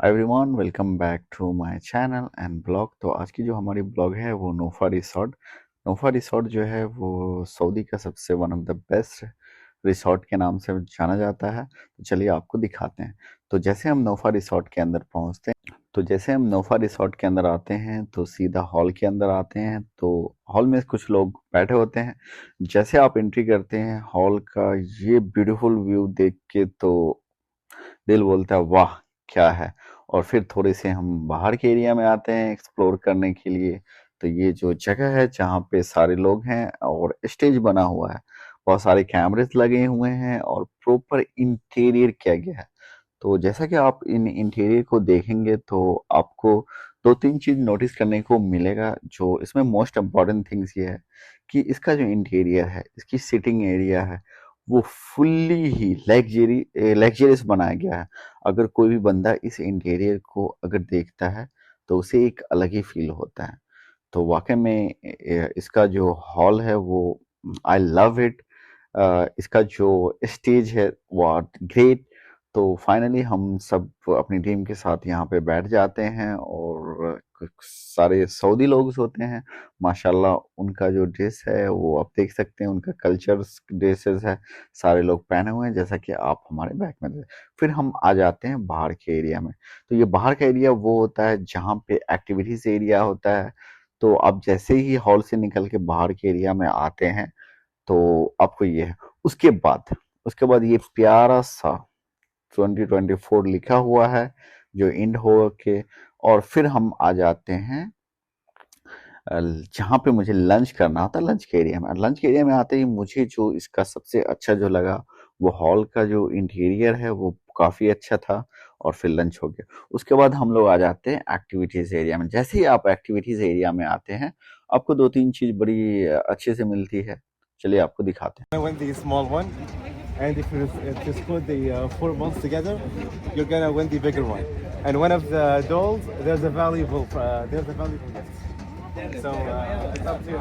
Hi everyone, welcome back to my channel and blog. तो आज की जो हमारी ब्लॉग है वो नोफा रिसोर्ट। नोफा रिसोर्ट जो है वो सऊदी का सबसे one of the best resort के नाम से जाना जाता है। तो चलिए आपको दिखाते हैं। तो जैसे हम नोफा रिसोर्ट के अंदर पहुंचते हैं, तो जैसे हम नोफा रिसोर्ट के अंदर आते हैं तो सीधा हॉल के अंदर आते हैं। तो हॉल में कुछ लोग बैठे होते हैं। जैसे आप एंट्री करते हैं हॉल का, ये ब्यूटीफुल व्यू देख के तो दिल बोलता है वाह क्या है। और फिर थोड़े से हम बाहर के एरिया में आते हैं एक्सप्लोर करने के लिए। तो ये जो जगह है जहाँ पे सारे लोग हैं और स्टेज बना हुआ है, बहुत सारे कैमरेस लगे हुए हैं और प्रॉपर इंटीरियर किया गया है। तो जैसा कि आप इन इंटीरियर को देखेंगे तो आपको दो तीन चीज नोटिस करने को मिलेगा। जो इसमें मोस्ट इम्पॉर्टेंट थिंग्स ये है कि इसका जो इंटीरियर है, इसकी सिटिंग एरिया है, वो फुल्ली ही लग्जरियस बनाया गया है। अगर कोई भी बंदा इस इंटीरियर को अगर देखता है तो उसे एक अलग ही फील होता है। तो वाकई में इसका जो हॉल है वो आई लव इट। इसका जो स्टेज है वो ग्रेट। तो फाइनली हम सब अपनी टीम के साथ यहाँ पे बैठ जाते हैं और सारे सऊदी लोग होते हैं। माशाल्लाह उनका जो ड्रेस है वो आप देख सकते हैं, उनका कल्चर ड्रेसेस है, सारे लोग पहने हुए हैं जैसा कि आप हमारे बैक में देख। फिर हम आ जाते हैं बाहर के एरिया में। तो ये बाहर का एरिया वो होता है जहाँ पे एक्टिविटीज एरिया होता है। तो आप जैसे ही हॉल से निकल के बाहर के एरिया में आते हैं तो आपको ये है। उसके बाद ये प्यारा सा 2024 लिखा हुआ है जो इंड हो के। और फिर हम आ जाते हैं जहाँ पे मुझे लंच करना होता है, लंच के एरिया में। लंच के एरिया में आते ही मुझे जो इसका सबसे अच्छा जो लगा वो हॉल का जो इंटीरियर है वो काफी अच्छा था। और फिर लंच हो गया। उसके बाद हम लोग आ जाते हैं एक्टिविटीज एरिया में। जैसे ही आप एक्टिविटीज एरिया में आते हैं आपको दो तीन चीज बड़ी अच्छे से मिलती है। चलिए आपको दिखाते हैं। I win the small one, and if you split the four balls together, you're gonna win the bigger one. And one of the dolls, there's a valuable gift. So it's up to your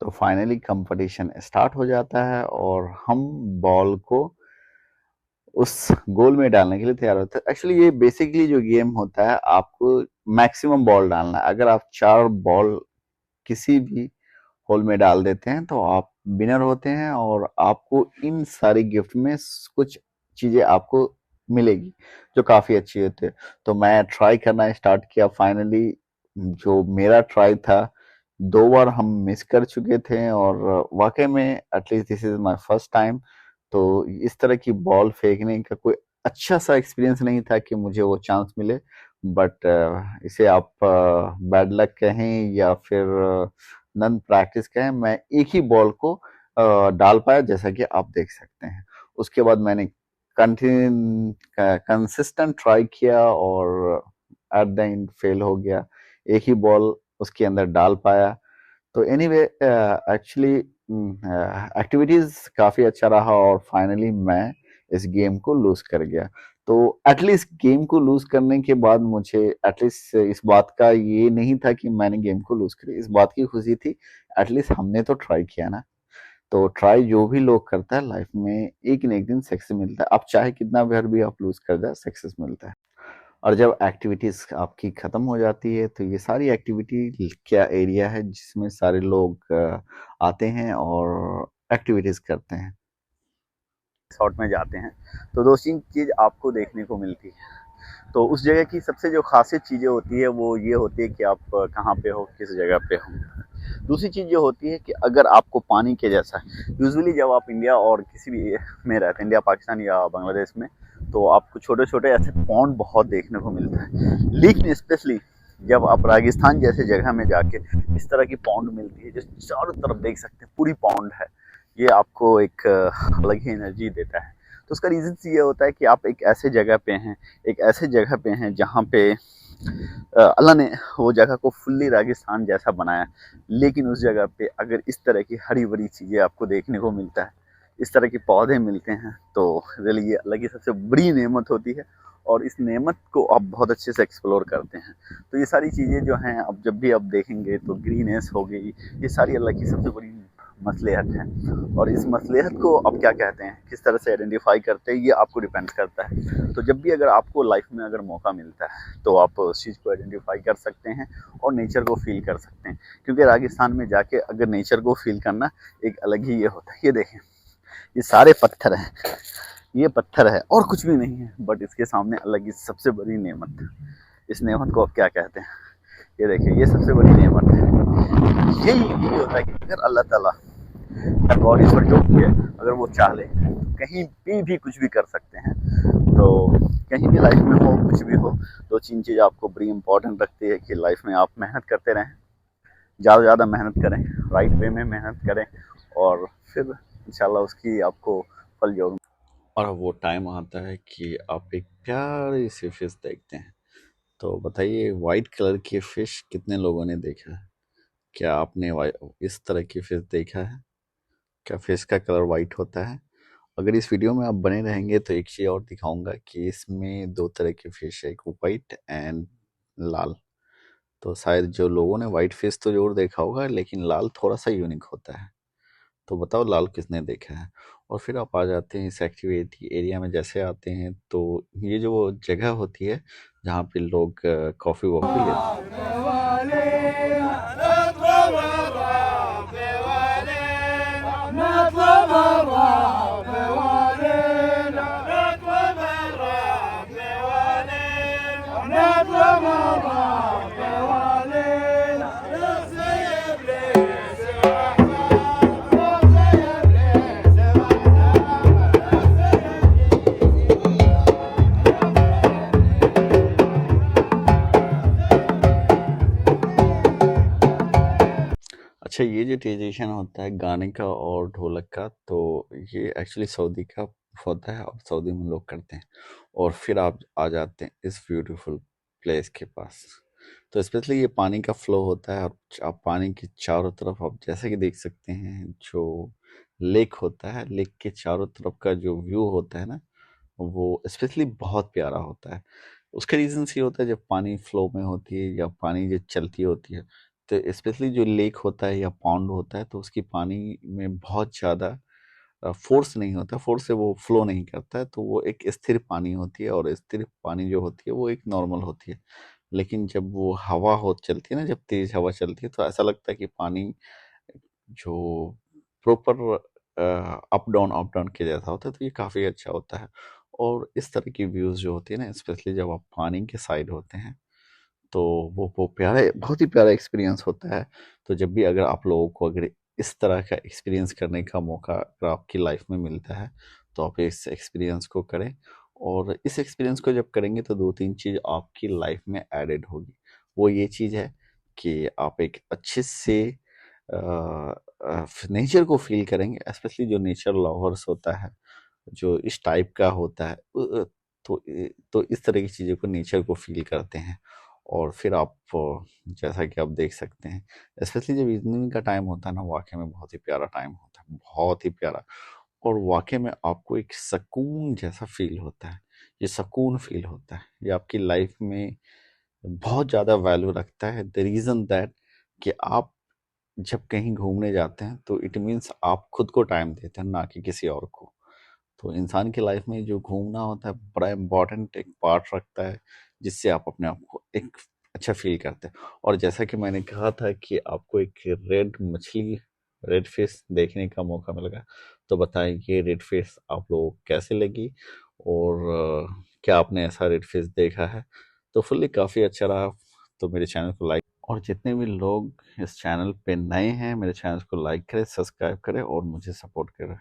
तो finally competition start हो जाता है और हम ball को उस गोल में डालने के लिए तैयार होते हैं। एक्चुअली ये बेसिकली जो गेम होता है, आपको मैक्सिमम बॉल डालना है। अगर आप चार बॉल किसी भी होल में डाल देते हैं तो आप विनर होते हैं और आपको इन सारी गिफ्ट में कुछ चीजें आपको मिलेगी जो काफी अच्छी होती है। तो मैं ट्राई करना स्टार्ट किया। फाइनली जो मेरा ट्राई था, दो बार हम मिस कर चुके थे और वाकई में at least this is my first time. तो इस तरह की बॉल फेंकने का कोई अच्छा सा एक्सपीरियंस नहीं था कि मुझे वो चांस मिले। बट इसे आप बैड लक कहें या फिर नन प्रैक्टिस कहें, मैं एक ही बॉल को डाल पाया जैसा कि आप देख सकते हैं। उसके बाद मैंने कंसिस्टेंट ट्राई किया और एट द एंड फेल हो गया। एक ही बॉल उसके अंदर डाल पाया। तो एनीवे एक्चुअली एक्टिविटीज काफी अच्छा रहा और फाइनली मैं इस गेम को लूज कर गया। तो एटलीस्ट गेम को लूज करने के बाद मुझे एटलीस्ट इस बात का ये नहीं था कि मैंने गेम को लूज किया, इस बात की खुशी थी एटलीस्ट हमने तो ट्राई किया ना। तो ट्राई जो भी लोग करता है लाइफ में एक न एक दिन सक्सेस मिलता है। आप चाहे कितना बार भी आप लूज कर जाए, सक्सेस मिलता है। और जब एक्टिविटीज आपकी खत्म हो जाती है तो ये सारी एक्टिविटी क्या एरिया है जिसमें सारे लोग आते हैं और एक्टिविटीज करते हैं, रिसॉर्ट में जाते हैं। तो दो तीन चीज आपको देखने को मिलती है। तो उस जगह की सबसे जो खासियत चीजें होती है वो ये होती है कि आप कहाँ पे हो, किस जगह पे हो। दूसरी चीज ये होती है कि अगर आपको पानी के जैसा, यूजुअली जब आप इंडिया और किसी भी में रहते हैं, इंडिया पाकिस्तान या बांग्लादेश में, तो आपको छोटे छोटे ऐसे पॉन्ड बहुत देखने को मिलता है। लेकिन स्पेशली जब आप राजस्थान जैसे जगह में जाके इस तरह की पॉन्ड मिलती है जो चारों तरफ देख सकते हैं पूरी पॉन्ड है, ये आपको एक अलग ही एनर्जी देता है। तो उसका रीज़न ये होता है कि आप एक ऐसे जगह पे हैं, एक ऐसे जगह पे हैं जहाँ पे अल्लाह ने वो जगह को फुल्ली रेगिस्तान जैसा बनाया। लेकिन उस जगह पे अगर इस तरह की हरी भरी चीज़ें आपको देखने को मिलता है, इस तरह के पौधे मिलते हैं, तो रियली ये अल्लाह की सबसे बड़ी नेमत होती है। और इस नेमत को आप बहुत अच्छे से एक्सप्लोर करते हैं। तो ये सारी चीज़ें जो हैं अब जब भी आप देखेंगे तो ग्रीनेस हो गई, ये सारी अल्लाह की सबसे बड़ी मसलियत है। और इस मसलियत को आप क्या कहते हैं, किस तरह से आइडेंटिफाई करते हैं, ये आपको डिपेंड करता है। तो जब भी अगर आपको लाइफ में अगर मौका मिलता है तो आप उस चीज़ को आइडेंटिफाई कर सकते हैं और नेचर को फील कर सकते हैं। क्योंकि राजस्थान में जाके अगर नेचर को फील करना एक अलग ही ये होता है। ये देखें, ये सारे पत्थर हैं, ये पत्थर है और कुछ भी नहीं है, बट इसके सामने अलग ही सबसे बड़ी नेमत। इस नेमत को आप क्या कहते हैं? ये देखिए, ये सबसे बड़ी नेमत है। यही होता है कि अगर अल्लाह ताला गॉड इज फॉर जो भी है, अगर वो चाहे तो कहीं भी कुछ भी कर सकते हैं। तो कहीं भी लाइफ में हो, कुछ भी हो, दो तीन चीज़ आपको बड़ी इंपॉर्टेंट रखती है कि लाइफ में आप मेहनत करते रहें, ज़्यादा से ज़्यादा मेहनत करें, राइट वे में मेहनत करें, और फिर इंशाल्लाह उसकी आपको फल जरूर। और वो टाइम आता है कि आप एक प्यारी सी फिश देखते हैं। तो बताइए, वाइट कलर की फिश कितने लोगों ने देखा है? क्या आपने इस तरह की फिश देखा है? क्या फिश का कलर वाइट होता है? अगर इस वीडियो में आप बने रहेंगे तो एक चीज़ और दिखाऊंगा कि इसमें दो तरह की फिश है, एक वाइट एंड लाल। तो शायद जो लोगों ने वाइट फिश तो जरूर देखा होगा, लेकिन लाल थोड़ा सा यूनिक होता है। तो बताओ लाल किसने देखा है? और फिर आप आ जाते हैं इस एक्टिविटी एरिया में। जैसे आते हैं तो ये जो जगह होती है जहाँ पे लोग कॉफ़ी वॉफ़ी लेते अच्छा, ये जो ट्रेडिशन होता है गाने का और ढोलक का, तो ये एक्चुअली सऊदी का होता है और सऊदी में लोग करते हैं। और फिर आप आ जाते हैं इस ब्यूटीफुल प्लेस के पास। तो स्पेशली ये पानी का फ्लो होता है और आप पानी के चारों तरफ आप जैसे कि देख सकते हैं, जो लेक होता है, लेक के चारों तरफ का जो व्यू होता है ना, वो स्पेशली बहुत प्यारा होता है। उसका रीज़न ये होता है, जब पानी फ्लो में होती है या पानी जब चलती होती है, तो स्पेशली जो लेक होता है या पॉन्ड होता है, तो उसकी पानी में बहुत ज़्यादा फोर्स नहीं होता, फोर्स से वो फ्लो नहीं करता है, तो वो एक स्थिर पानी होती है। और स्थिर पानी जो होती है वो एक नॉर्मल होती है। लेकिन जब वो हवा हो चलती है ना, जब तेज हवा चलती है, तो ऐसा लगता है कि पानी जो प्रॉपर अप डाउन के जैसा होता है। तो ये काफ़ी अच्छा होता है। और इस तरह की व्यूज़ जो होती है ना, स्पेशली जब आप पानी के साइड होते हैं, तो वो प्यारा, बहुत ही प्यारा एक्सपीरियंस होता है। तो जब भी अगर आप लोगों को अगर इस तरह का एक्सपीरियंस करने का मौका अगर आपकी लाइफ में मिलता है, तो आप इस एक्सपीरियंस को करें। और इस एक्सपीरियंस को जब करेंगे तो दो तीन चीज़ आपकी लाइफ में एडेड होगी। वो ये चीज़ है कि आप एक अच्छे से नेचर को फील करेंगे, स्पेशली जो नेचर लवर्स होता है, जो इस टाइप का होता है, तो इस तरह की चीज़ों को, नेचर को फील करते हैं। और फिर आप जैसा कि आप देख सकते हैं, स्पेशली जब इवनिंग का टाइम होता है ना, वाकई में बहुत ही प्यारा टाइम होता है, बहुत ही प्यारा। और वाकई में आपको एक सुकून जैसा फील होता है। ये सुकून फील होता है, ये आपकी लाइफ में बहुत ज़्यादा वैल्यू रखता है। द रीज़न दैट कि आप जब कहीं घूमने जाते हैं तो इट मीन्स आप खुद को टाइम देते हैं, ना कि किसी और को। तो इंसान की लाइफ में जो घूमना होता है बड़ा इम्पोर्टेंट एक पार्ट रखता है, जिससे आप अपने आप को एक अच्छा फील करते हैं। और जैसा कि मैंने कहा था कि आपको एक रेड मछली, रेड फिश देखने का मौका मिलेगा। तो बताएं, ये रेड फिश आप लोगों को कैसे लगी? और क्या आपने ऐसा रेड फिश देखा है? तो फुल्ली काफ़ी अच्छा रहा। तो मेरे चैनल को लाइक, और जितने भी लोग इस चैनल पे नए हैं, मेरे चैनल को लाइक करें, सब्सक्राइब करें और मुझे सपोर्ट करें।